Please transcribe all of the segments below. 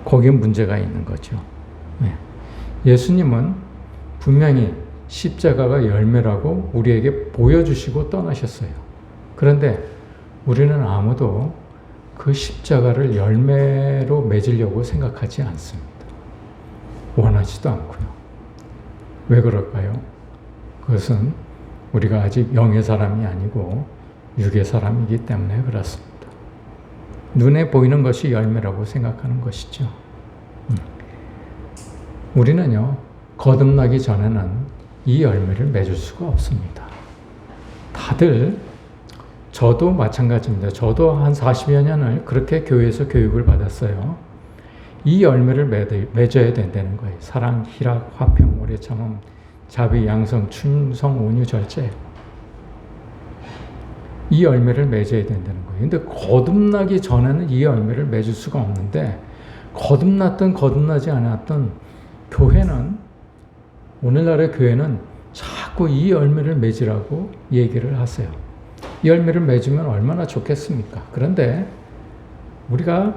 거기에 문제가 있는 거죠. 예수님은 분명히 십자가가 열매라고 우리에게 보여주시고 떠나셨어요. 그런데 우리는 아무도 그 십자가를 열매로 맺으려고 생각하지 않습니다. 원하지도 않고요. 왜 그럴까요? 그것은 우리가 아직 영의 사람이 아니고 육의 사람이기 때문에 그렇습니다. 눈에 보이는 것이 열매라고 생각하는 것이죠. 우리는요, 거듭나기 전에는 이 열매를 맺을 수가 없습니다. 다들, 저도 마찬가지입니다. 저도 한 40여 년을 그렇게 교회에서 교육을 받았어요. 이 열매를 맺어야 된다는 거예요. 사랑, 희락, 화평, 오래 참음, 자비, 양성, 충성, 온유, 절제. 이 열매를 맺어야 된다는 거예요. 근데 거듭나기 전에는 이 열매를 맺을 수가 없는데, 거듭났든 거듭나지 않았든 교회는, 오늘날의 교회는 자꾸 이 열매를 맺으라고 얘기를 하세요. 이 열매를 맺으면 얼마나 좋겠습니까? 그런데 우리가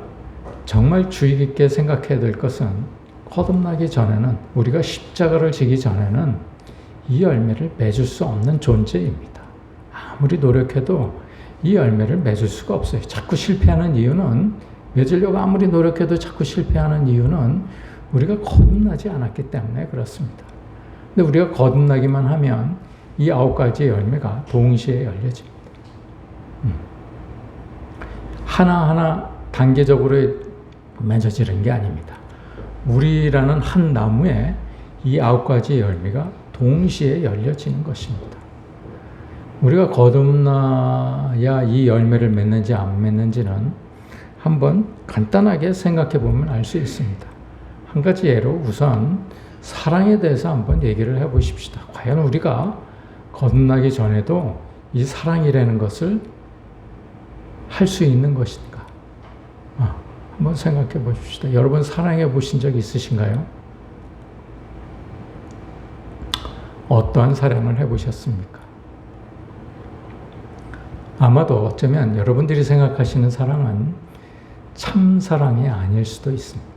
정말 주의 깊게 생각해야 될 것은, 거듭나기 전에는, 우리가 십자가를 지기 전에는 이 열매를 맺을 수 없는 존재입니다. 아무리 노력해도 이 열매를 맺을 수가 없어요. 자꾸 실패하는 이유는, 맺으려고 아무리 노력해도 자꾸 실패하는 이유는 우리가 거듭나지 않았기 때문에 그렇습니다. 근데 우리가 거듭나기만 하면 이 9가지의 열매가 동시에 열려집니다. 하나하나 단계적으로 맺어지는 게 아닙니다. 우리라는 한 나무에 이 9가지의 열매가 동시에 열려지는 것입니다. 우리가 거듭나야 이 열매를 맺는지 안 맺는지는 한번 간단하게 생각해 보면 알 수 있습니다. 한 가지 예로 우선 사랑에 대해서 한번 얘기를 해 보십시다. 과연 우리가 거듭나기 전에도 이 사랑이라는 것을 할 수 있는 것인가? 한번 생각해 보십시다. 여러분 사랑해 보신 적 있으신가요? 어떠한 사랑을 해 보셨습니까? 아마도 어쩌면 여러분들이 생각하시는 사랑은 참 사랑이 아닐 수도 있습니다.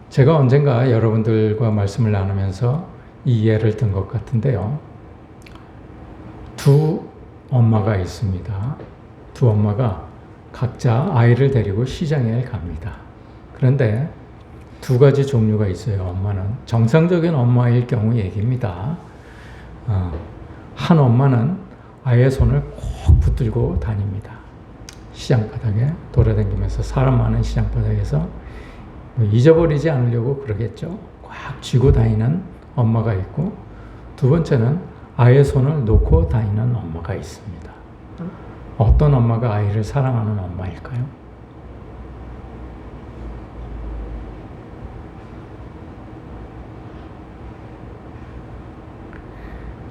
제가 언젠가 여러분들과 말씀을 나누면서 이 예를 든 것 같은데요. 두 엄마가 있습니다. 두 엄마가 각자 아이를 데리고 시장에 갑니다. 그런데 두 가지 종류가 있어요. 엄마는 정상적인 엄마일 경우 얘기입니다. 한 엄마는 아이의 손을 꼭 붙들고 다닙니다. 시장 바닥에 돌아다니면서, 사람 많은 시장 바닥에서 잊어버리지 않으려고 그러겠죠. 꽉 쥐고 다니는 엄마가 있고, 두 번째는 아이의 손을 놓고 다니는 엄마가 있습니다. 어떤 엄마가 아이를 사랑하는 엄마일까요?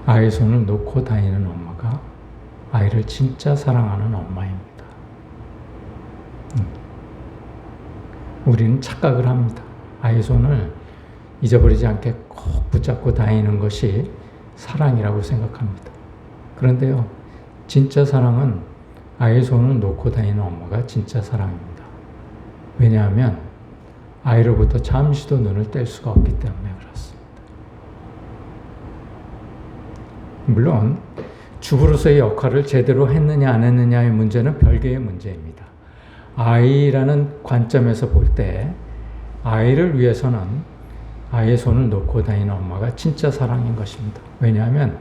아이의 손을 놓고 다니는 엄마가 아이를 진짜 사랑하는 엄마입니다. 우리는 착각을 합니다. 아이의 손을 잊어버리지 않게 꼭 붙잡고 다니는 것이 사랑이라고 생각합니다. 그런데요, 진짜 사랑은 아이의 손을 놓고 다니는 엄마가 진짜 사랑입니다. 왜냐하면 아이로부터 잠시도 눈을 뗄 수가 없기 때문에 그렇습니다. 물론 주부로서의 역할을 제대로 했느냐 안 했느냐의 문제는 별개의 문제입니다. 아이라는 관점에서 볼 때 아이를 위해서는 아이의 손을 놓고 다니는 엄마가 진짜 사랑인 것입니다. 왜냐하면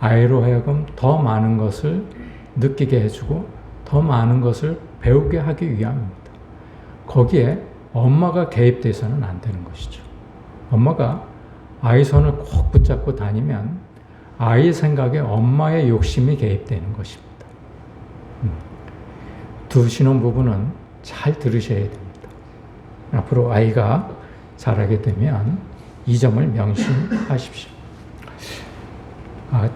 아이로 하여금 더 많은 것을 느끼게 해주고 더 많은 것을 배우게 하기 위함입니다. 거기에 엄마가 개입돼서는 안 되는 것이죠. 엄마가 아이 손을 꼭 붙잡고 다니면 아이의 생각에 엄마의 욕심이 개입되는 것입니다. 두 신혼부부는 잘 들으셔야 됩니다. 앞으로 아이가 자라게 되면 이 점을 명심하십시오.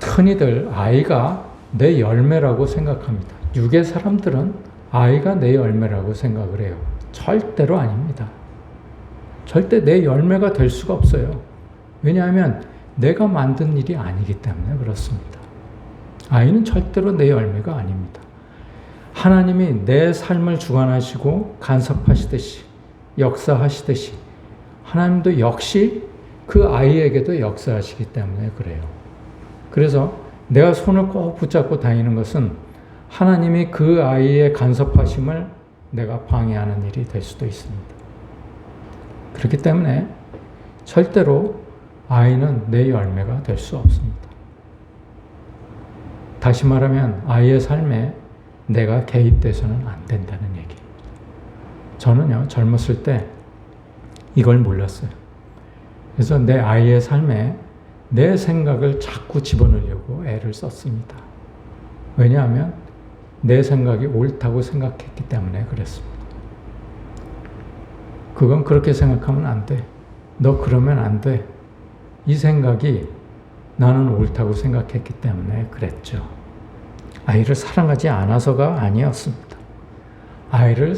흔히들 아이가 내 열매라고 생각합니다. 육의 사람들은 아이가 내 열매라고 생각을 해요. 절대로 아닙니다. 절대 내 열매가 될 수가 없어요. 왜냐하면 내가 만든 일이 아니기 때문에 그렇습니다. 아이는 절대로 내 열매가 아닙니다. 하나님이 내 삶을 주관하시고 간섭하시듯이 역사하시듯이 하나님도 역시 그 아이에게도 역사하시기 때문에 그래요. 그래서 내가 손을 꼭 붙잡고 다니는 것은 하나님이 그 아이의 간섭하심을 내가 방해하는 일이 될 수도 있습니다. 그렇기 때문에 절대로 아이는 내 열매가 될 수 없습니다. 다시 말하면 아이의 삶에 내가 개입돼서는 안 된다는 얘기입니다. 저는요, 젊었을 때 이걸 몰랐어요. 그래서 내 아이의 삶에 내 생각을 자꾸 집어넣으려고 애를 썼습니다. 왜냐하면 내 생각이 옳다고 생각했기 때문에 그랬습니다. 그건 그렇게 생각하면 안 돼. 너 그러면 안 돼. 이 생각이 나는 옳다고 생각했기 때문에 그랬죠. 아이를 사랑하지 않아서가 아니었습니다. 아이를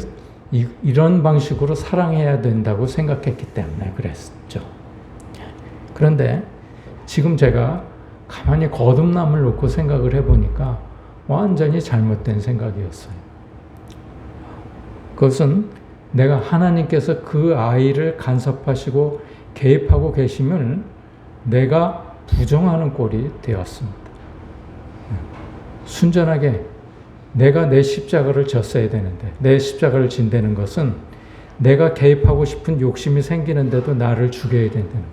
이런 방식으로 사랑해야 된다고 생각했기 때문에 그랬죠. 그런데 지금 제가 가만히 거듭남을 놓고 생각을 해보니까 완전히 잘못된 생각이었어요. 그것은 내가 하나님께서 그 아이를 간섭하시고 개입하고 계시면 내가 부정하는 꼴이 되었습니다. 순전하게 내가 내 십자가를 졌어야 되는데 내 십자가를 진다는 것은 내가 개입하고 싶은 욕심이 생기는데도 나를 죽여야 된다는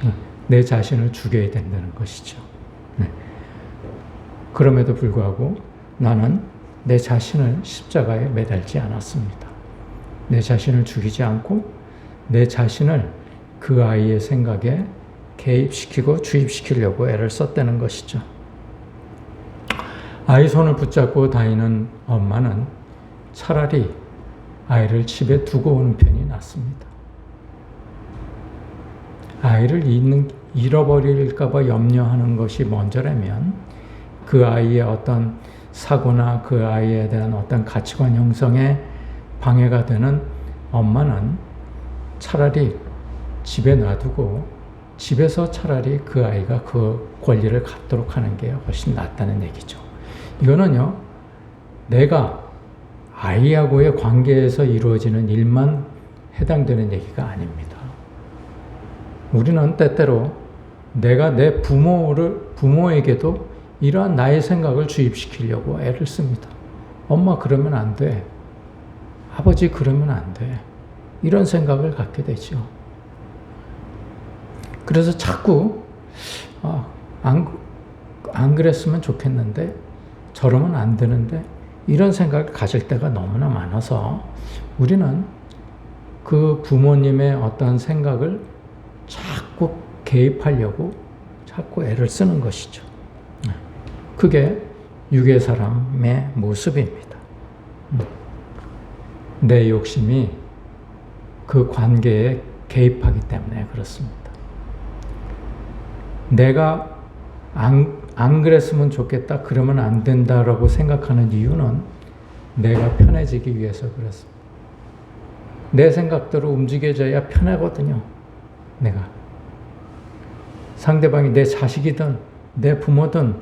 거예요. 내 자신을 죽여야 된다는 것이죠. 그럼에도 불구하고 나는 내 자신을 십자가에 매달지 않았습니다. 내 자신을 죽이지 않고 내 자신을 그 아이의 생각에 개입시키고 주입시키려고 애를 썼다는 것이죠. 아이 손을 붙잡고 다니는 엄마는 차라리 아이를 집에 두고 오는 편이 낫습니다. 아이를 잃어버릴까 봐 염려하는 것이 먼저라면 그 아이의 어떤 사고나 그 아이에 대한 어떤 가치관 형성에 방해가 되는 엄마는 차라리 집에 놔두고 집에서 차라리 그 아이가 그 권리를 갖도록 하는 게 훨씬 낫다는 얘기죠. 이거는요, 내가 아이하고의 관계에서 이루어지는 일만 해당되는 얘기가 아닙니다. 우리는 때때로 내가 내 부모에게도 이러한 나의 생각을 주입시키려고 애를 씁니다. 엄마 그러면 안 돼. 아버지 그러면 안 돼. 이런 생각을 갖게 되죠. 그래서 자꾸 안 그랬으면 좋겠는데 저러면 안 되는데 이런 생각을 가질 때가 너무나 많아서 우리는 그 부모님의 어떠한 생각을 자꾸 개입하려고 자꾸 애를 쓰는 것이죠. 그게 육의 사람의 모습입니다. 내 욕심이 그 관계에 개입하기 때문에 그렇습니다. 내가 안 그랬으면 좋겠다, 그러면 안 된다라고 생각하는 이유는 내가 편해지기 위해서 그렇습니다. 내 생각대로 움직여져야 편하거든요. 내가. 상대방이 내 자식이든 내 부모든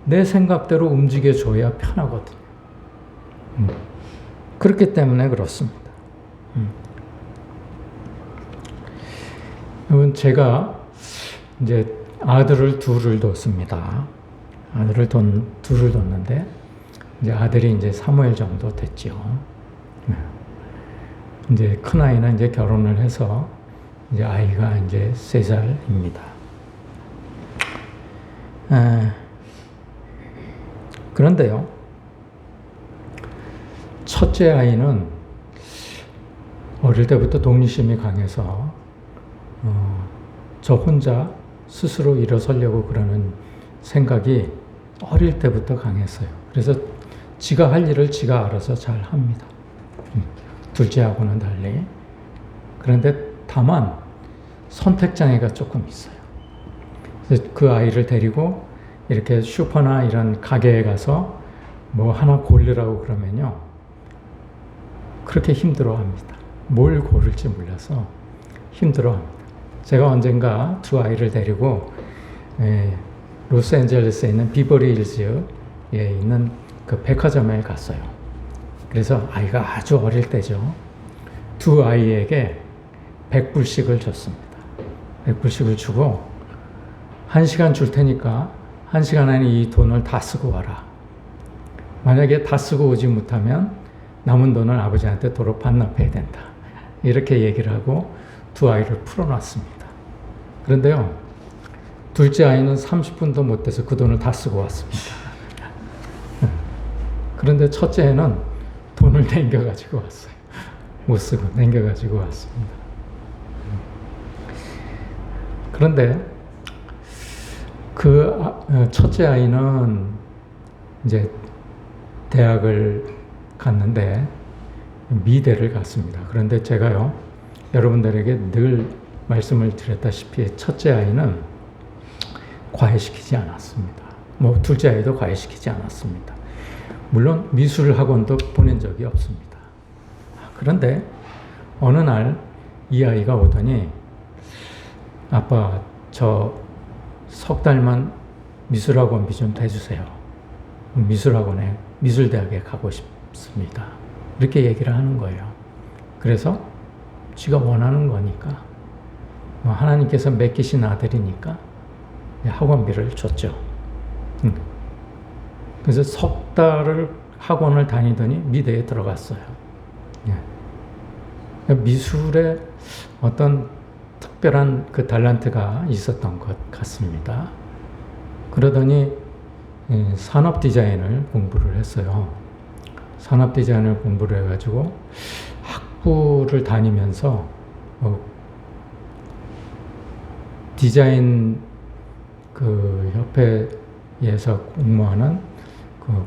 내 생각대로 움직여줘야 편하거든요. 그렇기 때문에 그렇습니다. 제가 이제 아들을 둘을 뒀습니다. 아들을 둘을 뒀는데 이제 아들이 이제 사무엘 정도 됐죠. 이제 큰 아이는 이제 결혼을 해서 이제 아이가 이제 3살입니다. 그런데요, 첫째 아이는 어릴 때부터 독립심이 강해서 저 혼자 스스로 일어서려고 그러는 생각이 어릴 때부터 강했어요. 그래서 지가 할 일을 지가 알아서 잘 합니다. 둘째하고는 달리. 그런데 다만 선택장애가 조금 있어요. 그래서 그 아이를 데리고 이렇게 슈퍼나 이런 가게에 가서 뭐 하나 고르라고 그러면요, 그렇게 힘들어합니다. 뭘 고를지 몰라서 힘들어합니다. 제가 언젠가 두 아이를 데리고 로스앤젤레스에 있는 비버리 hils에 있는 그 백화점에 갔어요. 그래서 아이가 아주 어릴 때죠. 두 아이에게 100불씩을 줬습니다. 100불씩을 주고 1시간 줄 테니까 1시간 안에 이 돈을 다 쓰고 와라. 만약에 다 쓰고 오지 못하면 남은 돈을 아버지한테 도로 반납해야 된다. 이렇게 얘기를 하고 두 아이를 풀어놨습니다. 그런데요, 둘째 아이는 30분도 못 돼서 그 돈을 다 쓰고 왔습니다. 그런데 첫째는 돈을 남겨가지고 왔어요. 못 쓰고 남겨가지고 왔습니다. 그런데 그 첫째 아이는 이제 대학을 갔는데 미대를 갔습니다. 그런데 제가요, 여러분들에게 늘 말씀을 드렸다시피 첫째 아이는 과외시키지 않았습니다. 뭐 둘째 아이도 과외시키지 않았습니다. 물론 미술 학원도 보낸 적이 없습니다. 그런데 어느 날 이 아이가 오더니 아빠, 저 석 달만 미술학원비 좀 대주세요. 미술학원에, 미술대학에 가고 싶습니다. 이렇게 얘기를 하는 거예요. 그래서 지가 원하는 거니까, 하나님께서 맡기신 아들이니까 학원비를 줬죠. 그래서 석 달을 학원을 다니더니 미대에 들어갔어요. 미술에 어떤 특별한 그 달란트가 있었던 것 같습니다. 그러더니 산업 디자인을 공부를 했어요. 산업 디자인을 공부를 해가지고 학부를 다니면서 디자인 그 협회에서 공모하는 그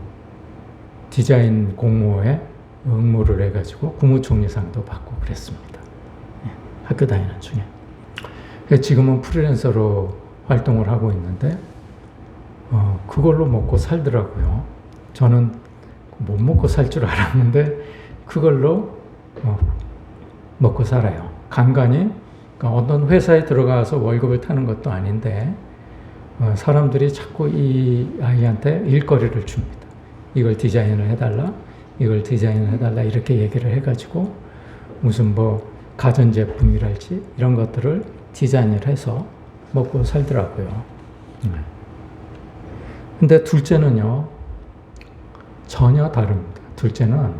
디자인 공모에 응모를 해가지고 국무총리상도 받고 그랬습니다. 학교 다니는 중에. 지금은 프리랜서로 활동을 하고 있는데 그걸로 먹고 살더라고요. 저는 못 먹고 살 줄 알았는데 그걸로 먹고 살아요. 간간히 그러니까 어떤 회사에 들어가서 월급을 타는 것도 아닌데 사람들이 자꾸 이 아이한테 일거리를 줍니다. 이걸 디자인을 해달라, 이걸 디자인을 해달라 이렇게 얘기를 해가지고 무슨 뭐 가전제품이랄지 이런 것들을 디자인을 해서 먹고 살더라고요. 근데 둘째는요, 전혀 다릅니다. 둘째는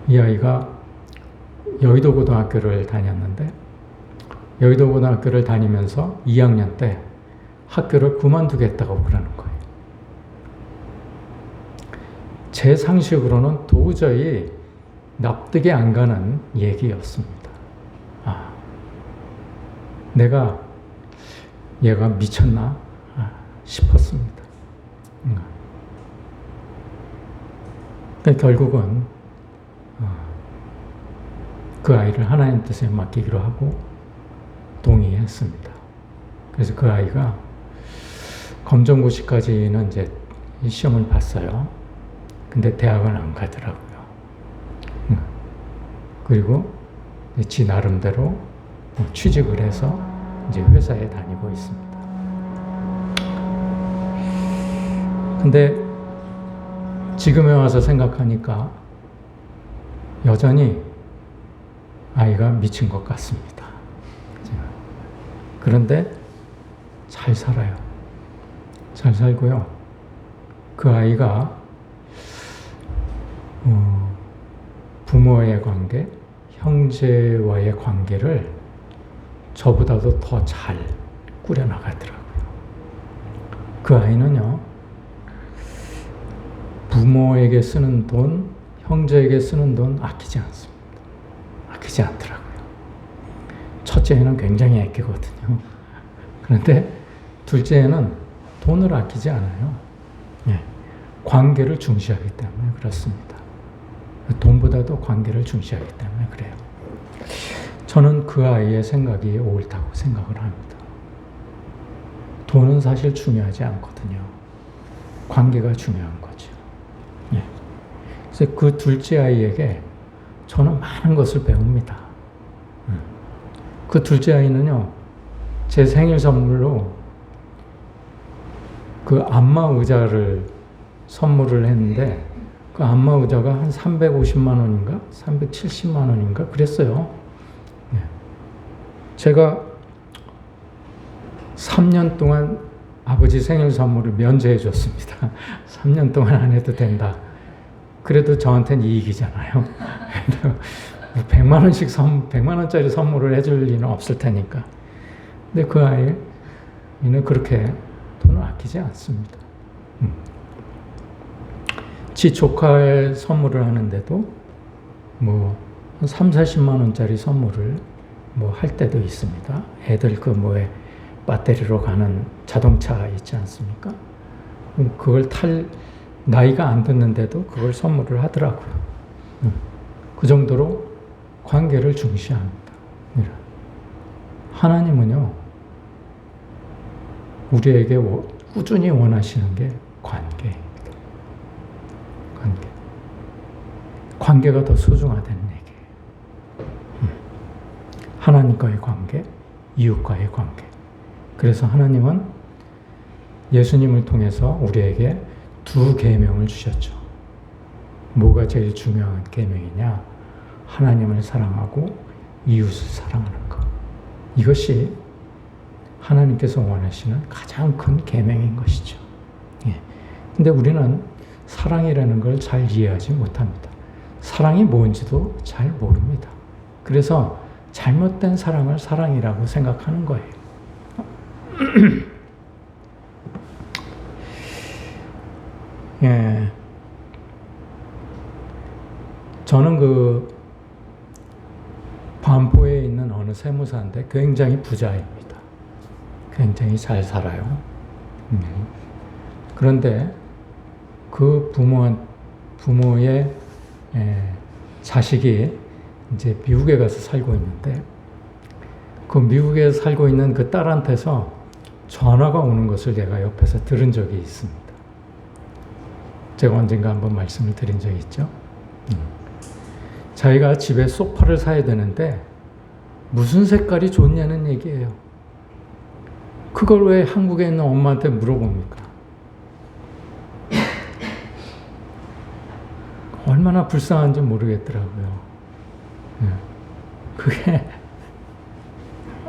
이 아이가 여의도 고등학교를 다녔는데 여의도 고등학교를 다니면서 2학년 때 학교를 그만두겠다고 그러는 거예요. 제 상식으로는 도저히 납득이 안 가는 얘기였습니다. 내가 얘가 미쳤나 싶었습니다. 결국은 그 아이를 하나님 뜻에 맡기기로 하고 동의했습니다. 그래서 그 아이가 검정고시까지는 이제 시험을 봤어요. 근데 대학은 안 가더라고요. 그리고 지 나름대로 취직을 해서 이제 회사에 다니고 있습니다. 근데 지금에 와서 생각하니까 여전히 아이가 미친 것 같습니다. 그런데 잘 살아요. 잘 살고요. 그 아이가 부모의 관계, 형제와의 관계를 저보다도 더 잘 꾸려나가더라고요. 그 아이는요, 부모에게 쓰는 돈, 형제에게 쓰는 돈 아끼지 않습니다. 아끼지 않더라고요. 첫째는 굉장히 아끼거든요. 그런데 둘째는 돈을 아끼지 않아요. 관계를 중시하기 때문에 그렇습니다. 돈보다도 관계를 중시하기 때문에 그래요. 저는 그 아이의 생각이 옳다고 생각을 합니다. 돈은 사실 중요하지 않거든요. 관계가 중요한 거죠. 그래서 그 둘째 아이에게 저는 많은 것을 배웁니다. 그 둘째 아이는요, 제 생일 선물로 그 안마 의자를 선물을 했는데 그 안마 의자가 한 350만 원인가 370만 원인가 그랬어요. 네. 제가 3년 동안 아버지 생일 선물을 면제해 줬습니다. 3년 동안 안 해도 된다. 그래도 저한테는 이익이잖아요. 100만 원씩 100만 원짜리 선물을 해줄 리는 없을 테니까. 근데 그 아이는 그렇게 돈을 아끼지 않습니다. 지 조카의 선물을 하는데도 뭐 3, 40만 원짜리 선물을 뭐 할 때도 있습니다. 애들 그 뭐에 배터리로 가는 자동차 있지 않습니까? 그걸 탈 나이가 안 됐는데도 그걸 선물을 하더라고요. 그 정도로 관계를 중시합니다. 하나님은요, 우리에게 꾸준히 원하시는 게 관계입니다. 관계가 더 소중하다는 얘기예요. 하나님과의 관계, 이웃과의 관계. 그래서 하나님은 예수님을 통해서 우리에게 두 계명을 주셨죠. 뭐가 제일 중요한 계명이냐? 하나님을 사랑하고 이웃을 사랑하는 것. 이것이 하나님께서 원하시는 가장 큰 계명인 것이죠. 예. 근데 우리는 사랑이라는 걸 잘 이해하지 못합니다. 사랑이 뭔지도 잘 모릅니다. 그래서 잘못된 사랑을 사랑이라고 생각하는 거예요. 예. 저는 그 반포에 있는 어느 세무사인데 굉장히 부자입니다. 굉장히 잘 살아요. 그런데 그 부모의 자식이 이제 미국에 가서 살고 있는데 그 미국에 살고 있는 그 딸한테서 전화가 오는 것을 내가 옆에서 들은 적이 있습니다. 제가 언젠가 한번 말씀을 드린 적이 있죠. 자기가 집에 소파를 사야 되는데 무슨 색깔이 좋냐는 얘기예요. 그걸 왜 한국에 있는 엄마한테 물어봅니까? 얼마나 불쌍한지 모르겠더라고요. 그게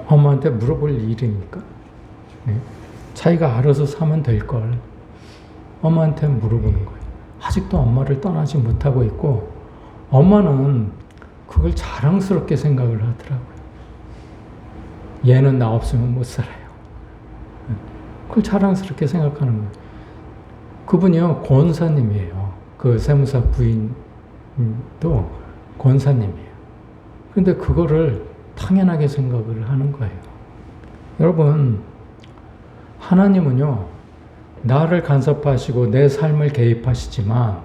엄마한테 물어볼 일입니까? 자기가 알아서 사면 될 걸 엄마한테 물어보는 거예요. 아직도 엄마를 떠나지 못하고 있고 엄마는 그걸 자랑스럽게 생각을 하더라고요. 얘는 나 없으면 못 살아요. 그걸 자랑스럽게 생각하는 거예요. 그분이요, 권사님이에요. 그 세무사 부인도 권사님이에요. 근데 그거를 당연하게 생각을 하는 거예요. 여러분, 하나님은요, 나를 간섭하시고 내 삶을 개입하시지만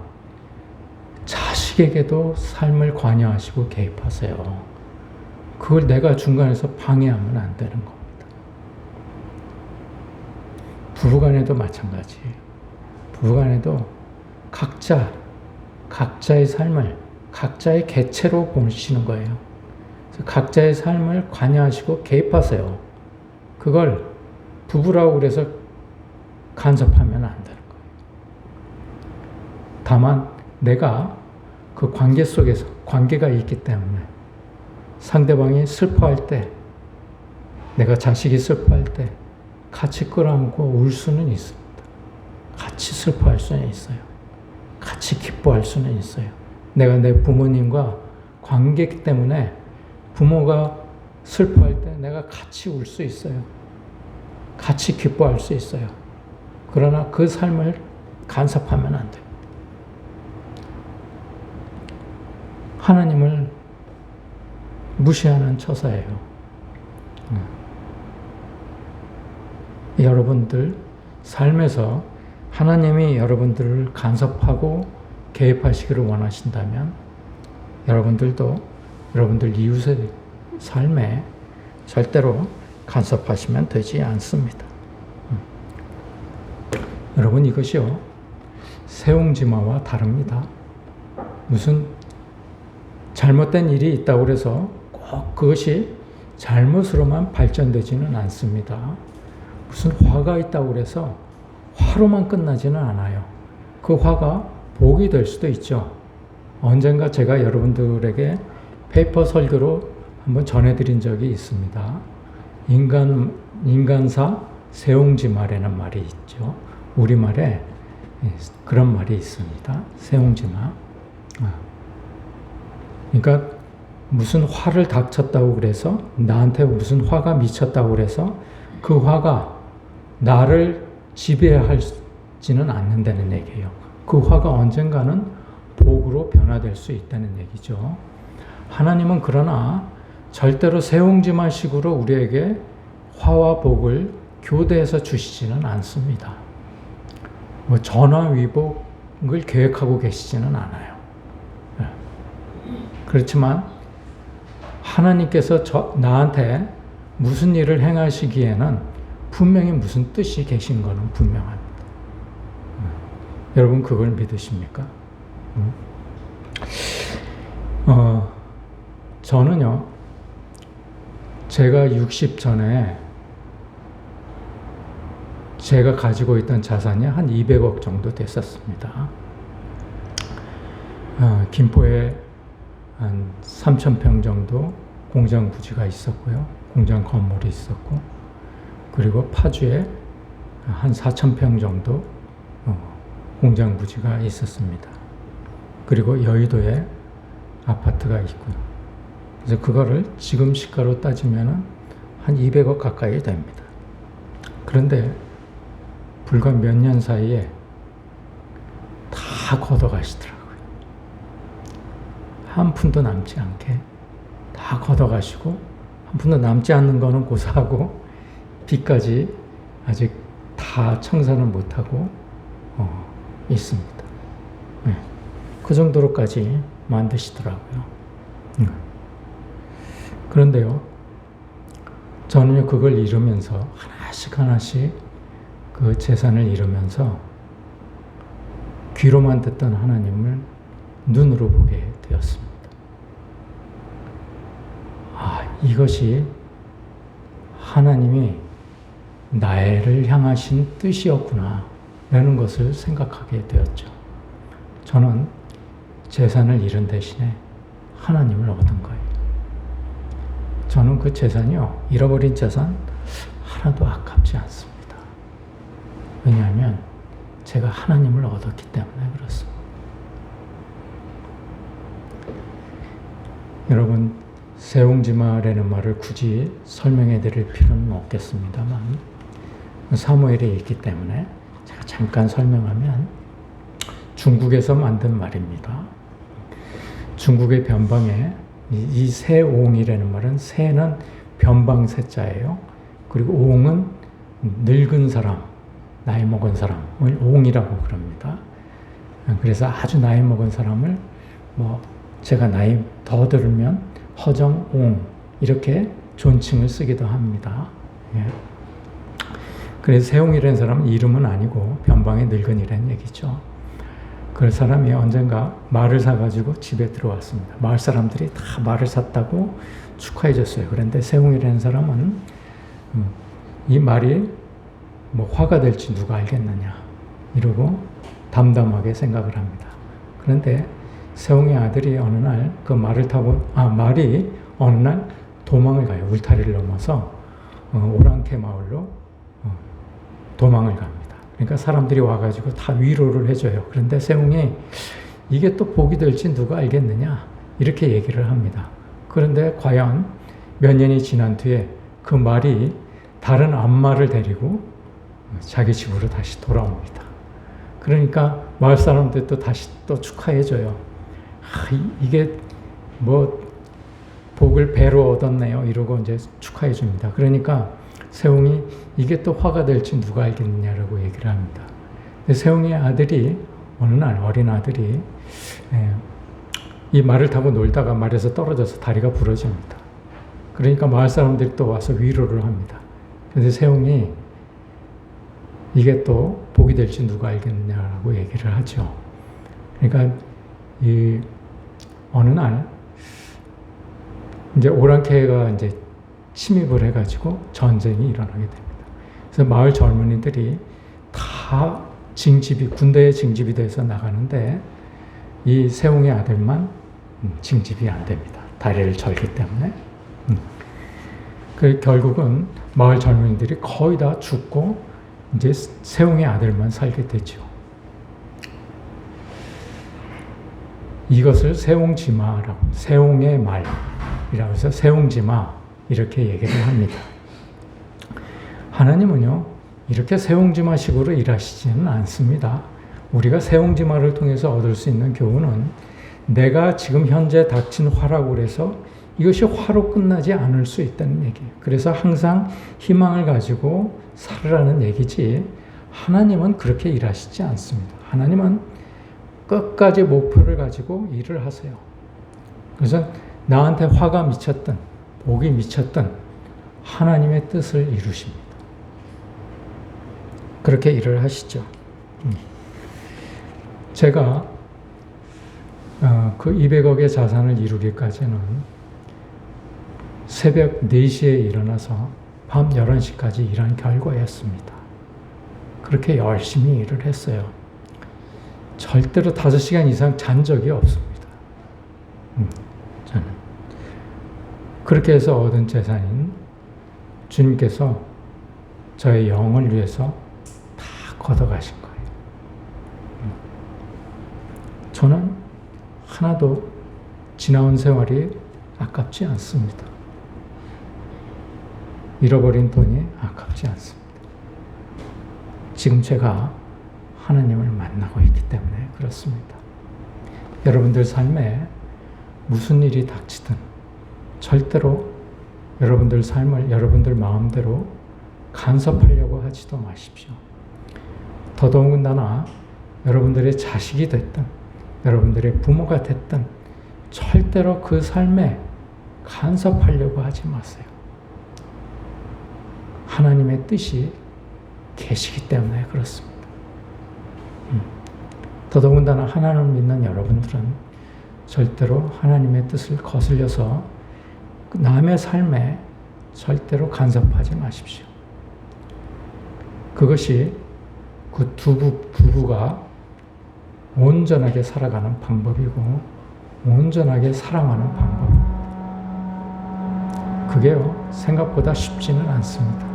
자식에게도 삶을 관여하시고 개입하세요. 그걸 내가 중간에서 방해하면 안 되는 겁니다. 부부간에도 마찬가지예요. 부부간에도 각자의 삶을 각자의 개체로 보시는 거예요. 각자의 삶을 관여하시고 개입하세요. 그걸 부부라고 그래서 간섭하면 안 되는 거예요. 다만 내가 그 관계 속에서 관계가 있기 때문에 상대방이 슬퍼할 때, 내가 자식이 슬퍼할 때 같이 끌어안고 울 수는 있습니다. 같이 슬퍼할 수는 있어요. 같이 기뻐할 수는 있어요. 내가 내 부모님과 관계이기 때문에 부모가 슬퍼할 때 내가 같이 울 수 있어요. 같이 기뻐할 수 있어요. 그러나 그 삶을 간섭하면 안 돼요. 하나님을 무시하는 처사예요. 여러분들 삶에서 하나님이 여러분들을 간섭하고 개입하시기를 원하신다면 여러분들도 여러분들 이웃의 삶에 절대로 간섭하시면 되지 않습니다. 여러분, 이것이요, 세옹지마와 다릅니다. 무슨 잘못된 일이 있다고 해서 꼭 그것이 잘못으로만 발전되지는 않습니다. 무슨 화가 있다고 해서 화로만 끝나지는 않아요. 그 화가 복이 될 수도 있죠. 언젠가 제가 여러분들에게 페이퍼 설교로 한번 전해드린 적이 있습니다. 인간사 세옹지마라는 말이 있죠. 우리말에 그런 말이 있습니다. 세옹지마. 그러니까 무슨 화를 닥쳤다고 그래서 나한테 무슨 화가 미쳤다고 그래서 그 화가 나를 지배할지는 않는다는 얘기예요. 그 화가 언젠가는 복으로 변화될 수 있다는 얘기죠. 하나님은 그러나 절대로 세옹지마식으로 우리에게 화와 복을 교대해서 주시지는 않습니다. 뭐 전화위복을 계획하고 계시지는 않아요. 그렇지만 하나님께서 나한테 무슨 일을 행하시기에는 분명히 무슨 뜻이 계신 것은 분명합니다. 여러분 그걸 믿으십니까? 저는요, 제가 60 전에 제가 가지고 있던 자산이 한 200억 정도 됐었습니다. 김포에 한 3,000평 정도 공장 부지가 있었고요. 공장 건물이 있었고, 그리고 파주에 한 4,000평 정도 공장 부지가 있었습니다. 그리고 여의도에 아파트가 있고요. 그래서 그거를 지금 시가로 따지면 한 200억 가까이 됩니다. 그런데 불과 몇 년 사이에 다 걷어가시더라고요. 한 푼도 남지 않게 다 걷어가시고, 한 푼도 남지 않는 거는 고사하고 빚까지 아직 다 청산을 못하고 있습니다. 네. 그 정도로까지 만드시더라고요. 그런데요, 저는요, 그걸 잃으면서 하나씩 그 재산을 잃으면서 귀로만 듣던 하나님을 눈으로 보게 되었습니다. 이것이 하나님이 나를 향하신 뜻이었구나 라는 것을 생각하게 되었죠. 저는 재산을 잃은 대신에 하나님을 얻은 거예요. 저는 그 재산이요, 잃어버린 재산 하나도 아깝지 않습니다. 왜냐하면 제가 하나님을 얻었기 때문에 그렇습니다. 여러분, 세옹지마라는 말을 굳이 설명해 드릴 필요는 없겠습니다만, 사무엘에 있기 때문에 제가 잠깐 설명하면, 중국에서 만든 말입니다. 중국의 변방에 이 세옹이라는 말은, 세는 변방세자예요. 그리고 옹은 늙은 사람, 나이 먹은 사람을 옹이라고 그럽니다. 그래서 아주 나이 먹은 사람을 제가 나이 더 들으면 허정옹 이렇게 존칭을 쓰기도 합니다. 예. 그래서 세옹이라는 사람은 이름은 아니고 변방의 늙은이라는 얘기죠. 그 사람이 언젠가 말을 사가지고 집에 들어왔습니다. 마을 사람들이 다 말을 샀다고 축하해 줬어요. 그런데 세옹이라는 사람은 이 말이 화가 될지 누가 알겠느냐 이러고 담담하게 생각을 합니다. 그런데 세옹의 아들이 어느 날 그 말을 타고, 말이 어느 날 도망을 가요. 울타리를 넘어서 오랑캐 마을로 도망을 갑니다. 그러니까 사람들이 와가지고 다 위로를 해줘요. 그런데 세옹이 이게 또 복이 될지 누가 알겠느냐 이렇게 얘기를 합니다. 그런데 과연 몇 년이 지난 뒤에 그 말이 다른 암말을 데리고 자기 집으로 다시 돌아옵니다. 그러니까 마을 사람들도 다시 또 축하해줘요. 이게 복을 배로 얻었네요. 이러고 이제 축하해 줍니다. 그러니까 세옹이 이게 또 화가 될지 누가 알겠느냐라고 얘기를 합니다. 세옹의 아들이 어느 날, 어린 아들이 이 말을 타고 놀다가 말에서 떨어져서 다리가 부러집니다. 그러니까 마을 사람들이 또 와서 위로를 합니다. 그런데 세옹이 이게 또 복이 될지 누가 알겠느냐라고 얘기를 하죠. 그러니까 어느 날 이제 오랑캐가 이제 침입을 해가지고 전쟁이 일어나게 됩니다. 그래서 마을 젊은이들이 다 징집이 군대에 징집이 돼서 나가는데 이 세웅의 아들만 징집이 안 됩니다. 다리를 절기 때문에. 그 결국은 마을 젊은이들이 거의 다 죽고 이제 세웅의 아들만 살게 되죠. 이것을 세옹지마라고, 세옹의 말이라고 해서 세옹지마 이렇게 얘기를 합니다. 하나님은요, 이렇게 세옹지마식으로 일하시지는 않습니다. 우리가 세옹지마를 통해서 얻을 수 있는 교훈은 내가 지금 현재 닥친 화라고 해서 이것이 화로 끝나지 않을 수 있다는 얘기예요. 그래서 항상 희망을 가지고 살으라는 얘기지, 하나님은 그렇게 일하시지 않습니다. 하나님은 끝까지 목표를 가지고 일을 하세요. 그래서 나한테 화가 미쳤든 복이 미쳤든 하나님의 뜻을 이루십니다. 그렇게 일을 하시죠. 제가 그 200억의 자산을 이루기까지는 새벽 4시에 일어나서 밤 11시까지 일한 결과였습니다. 그렇게 열심히 일을 했어요. 절대로 5시간 이상 잔 적이 없습니다. 저는. 그렇게 해서 얻은 재산인 주님께서 저의 영을 위해서 다 걷어가신 거예요. 저는 하나도 지나온 세월이 아깝지 않습니다. 잃어버린 돈이 아깝지 않습니다. 지금 제가 하나님을 만나고 있기 때문에 그렇습니다. 여러분들 삶에 무슨 일이 닥치든 절대로 여러분들 삶을 여러분들 마음대로 간섭하려고 하지도 마십시오. 더더군다나 여러분들의 자식이 됐든 여러분들의 부모가 됐든 절대로 그 삶에 간섭하려고 하지 마세요. 하나님의 뜻이 계시기 때문에 그렇습니다. 더더군다나 하나님을 믿는 여러분들은 절대로 하나님의 뜻을 거슬려서 남의 삶에 절대로 간섭하지 마십시오. 그것이 그 부부가 온전하게 살아가는 방법이고 온전하게 사랑하는 방법입니다. 그게요, 생각보다 쉽지는 않습니다.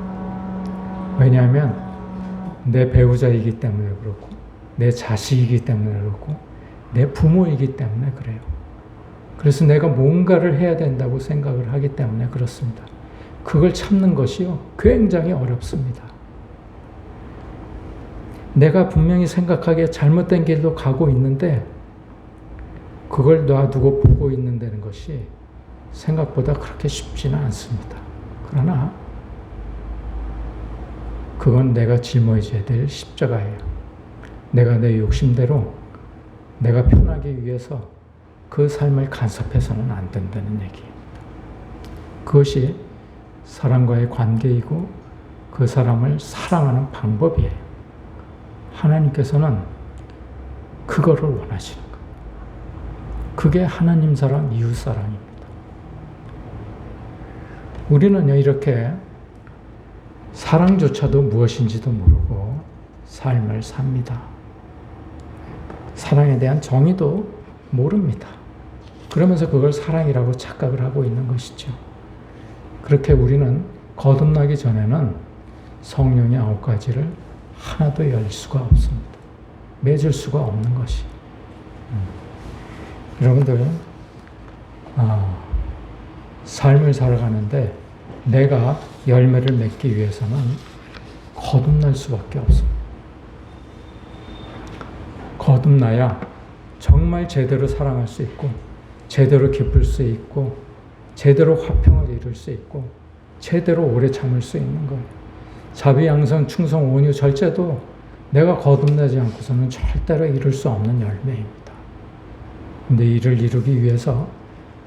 왜냐하면 내 배우자이기 때문에 그렇고 내 자식이기 때문에 그렇고 내 부모이기 때문에 그래요. 그래서 내가 뭔가를 해야 된다고 생각을 하기 때문에 그렇습니다. 그걸 참는 것이요, 굉장히 어렵습니다. 내가 분명히 생각하기에 잘못된 길로 가고 있는데 그걸 놔두고 보고 있는다는 것이 생각보다 그렇게 쉽지는 않습니다. 그러나 그건 내가 짊어져야 될 십자가예요. 내가 내 욕심대로 내가 편하기 위해서 그 삶을 간섭해서는 안 된다는 얘기입니다. 그것이 사람과의 관계이고 그 사람을 사랑하는 방법이에요. 하나님께서는 그거를 원하시는 거예요. 그게 하나님 사랑, 이웃 사랑입니다. 우리는요, 이렇게 사랑조차도 무엇인지도 모르고 삶을 삽니다. 사랑에 대한 정의도 모릅니다. 그러면서 그걸 사랑이라고 착각을 하고 있는 것이죠. 그렇게 우리는 거듭나기 전에는 성령의 9가지를 하나도 열 수가 없습니다. 맺을 수가 없는 것이. 여러분들, 삶을 살아가는데 내가 열매를 맺기 위해서는 거듭날 수밖에 없습니다. 거듭나야 정말 제대로 사랑할 수 있고 제대로 기쁠 수 있고 제대로 화평을 이룰 수 있고 제대로 오래 참을 수 있는 거예요. 자비, 양선, 충성, 온유, 절제도 내가 거듭나지 않고서는 절대로 이룰 수 없는 열매입니다. 근데 이를 이루기 위해서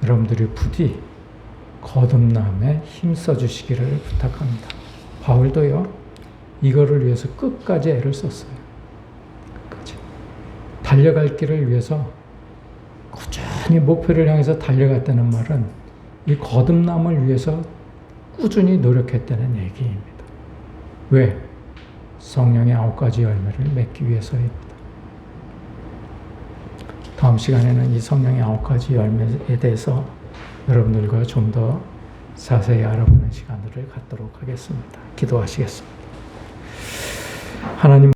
여러분들이 부디 거듭남에 힘써 주시기를 부탁합니다. 바울도요, 이거를 위해서 끝까지 애를 썼어요. 끝까지. 달려갈 길을 위해서 꾸준히 목표를 향해서 달려갔다는 말은 이 거듭남을 위해서 꾸준히 노력했다는 얘기입니다. 왜? 성령의 9가지 열매를 맺기 위해서입니다. 다음 시간에는 이 성령의 9가지 열매에 대해서 여러분들과 좀 더 자세히 알아보는 시간들을 갖도록 하겠습니다. 기도하시겠습니다. 하나님